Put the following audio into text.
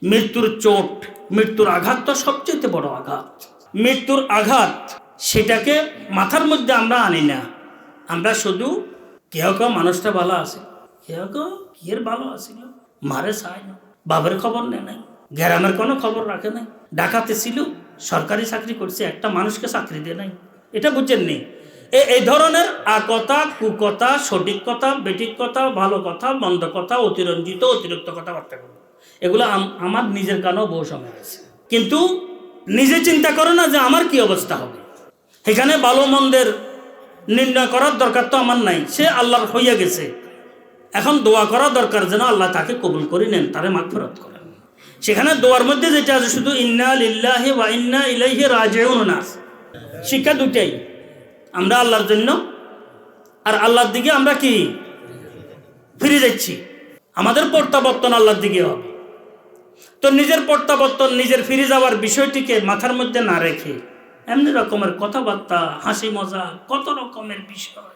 মৃত্যুর চোট, মৃত্যুর আঘাত তো সবচেয়ে বড় আঘাত। মৃত্যুর আঘাত সেটাকে মাথার মধ্যে আমরা আনি না। আমরা শুধু কেউ কেউ মানুষটা ভালো আছে, কেউ কেউ কিয়ের ভালো আছিল, মারে চায় না, বাবার খবর নেয় নাই, গ্রামের কোনো খবর রাখে নাই, ডাকাতে ছিল, সরকারি চাকরি করছে, একটা মানুষকে চাকরি দেয় নাই। এটা বুঝছেন নি? এই ধরনের কথা, কুকথা, সঠিক কথা, বেঠিক কথা, ভালো কথা, মন্দ কথা, অতিরঞ্জিত অতিরিক্ত কথাবার্তা করবো, এগুলো আমার নিজের কানেও বহু সময় আছে। কিন্তু নিজে চিন্তা করে না যে আমার কি অবস্থা হবে। এখানে ভালো মন্দের নির্ণয় করার দরকার তো আমার নাই, সে আল্লাহর হইয়া গেছে। এখন দোয়া করা দরকার যেন আল্লাহ তাকে কবুল করে নেন, তারে মাগফিরাত করেন। সেখানে দোয়ার মধ্যে যেটা আছে শুধু ইন্না লিল্লাহি ওয়া ইন্না ইলাইহি রাজিউন না, শিক্ষা দুটাই, আমরা আল্লাহর জন্য আর আল্লাহর দিকে আমরা কি ফিরে যাচ্ছি, আমাদের প্রত্যাবর্তন আল্লাহর দিকে হবে। তো নিজের প্রত্যাবর্তন, নিজের ফিরে যাওয়ার বিষয়টিকে মাথার মধ্যে না রেখে এমনি রকমের কথাবার্তা, হাসি মজা, কত রকমের বিষয়